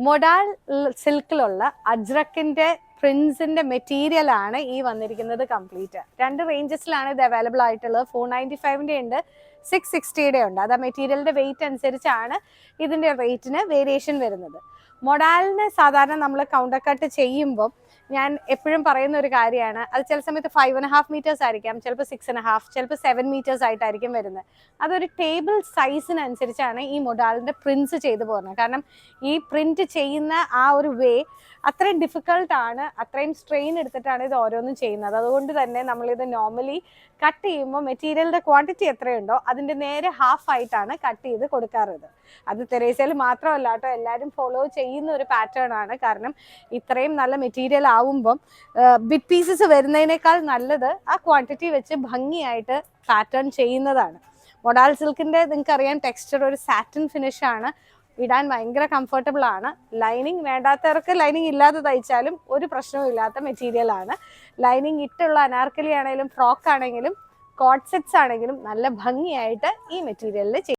Modal സിൽക്കിലുള്ള അജ്രക്കിന്റെ പ്രിൻസിന്റെ material ആണ് ഈ വന്നിരിക്കുന്നത്. കംപ്ലീറ്റ് 2 റേഞ്ചസിലാണ് ഇത് അവൈലബിൾ ആയിട്ടുള്ളത്. 495ന്റെ ഉണ്ട്, 660യുടെ ഉണ്ട്. അത് ആ മെറ്റീരിയലിന്റെ വെയിറ്റ് അനുസരിച്ചാണ് ഇതിന്റെ റേറ്റിന് വേരിയേഷൻ വരുന്നത്. മൊഡാലിന് സാധാരണ നമ്മൾ കൗണ്ടർ കട്ട് ചെയ്യുമ്പോൾ ഞാൻ എപ്പോഴും പറയുന്ന ഒരു കാര്യമാണ്, അത് ചില സമയത്ത് 5.5 മീറ്റേഴ്സ് ആയിരിക്കാം, ചിലപ്പോൾ 6.5, ചിലപ്പോൾ 7 മീറ്റേഴ്സ് ആയിട്ടായിരിക്കും വരുന്നത്. അതൊരു ടേബിൾ സൈസിനനുസരിച്ചാണ് ഈ മൊഡാലിന്റെ പ്രിന്റ്സ് ചെയ്തു പോകുന്നത്. കാരണം ഈ പ്രിന്റ് ചെയ്യുന്ന ആ ഒരു വേ അത്രയും ഡിഫിക്കൾട്ടാണ്, അത്രയും സ്ട്രെയിൻ എടുത്തിട്ടാണ് ഇത് ഓരോന്നും ചെയ്യുന്നത്. അതുകൊണ്ട് തന്നെ നമ്മളിത് നോർമലി കട്ട് ചെയ്യുമ്പോൾ മെറ്റീരിയലിന്റെ ക്വാണ്ടിറ്റി എത്രയുണ്ടോ അതിൻ്റെ നേരെ ഹാഫ് ആയിട്ടാണ് കട്ട് ചെയ്ത് കൊടുക്കാറുള്ളത്. അത് തെരേസയിൽ മാത്രമല്ല കേട്ടോ, എല്ലാവരും ഫോളോ ചെയ്യുന്ന ഒരു പാറ്റേൺ ആണ്. കാരണം ഇത്രയും നല്ല മെറ്റീരിയൽ ആവുമ്പം ബിറ്റ് പീസസ് വരുന്നതിനേക്കാൾ നല്ലത് ആ ക്വാണ്ടിറ്റി വെച്ച് ഭംഗിയായിട്ട് പാറ്റേൺ ചെയ്യുന്നതാണ്. മൊഡാൽ സിൽക്കിൻ്റെ നിങ്ങൾക്കറിയാം ടെക്സ്ചർ ഒരു സാറ്റിൻ ഫിനിഷ് ആണ്, ഇടാൻ ഭയങ്കര കംഫർട്ടബിൾ ആണ്. ലൈനിങ് വേണ്ടാത്തവർക്ക് ലൈനിങ് ഇല്ലാതെ തയ്ച്ചാലും ഒരു പ്രശ്നവും ഇല്ലാത്ത മെറ്റീരിയൽ ആണ്. ലൈനിങ് ഇട്ടുള്ള അനാർക്കലി ആണെങ്കിലും ഫ്രോക്ക് ആണെങ്കിലും കോഡ് സെറ്റ്സ് ആണെങ്കിലും നല്ല ഭംഗിയായിട്ട് ഈ മെറ്റീരിയലിൽ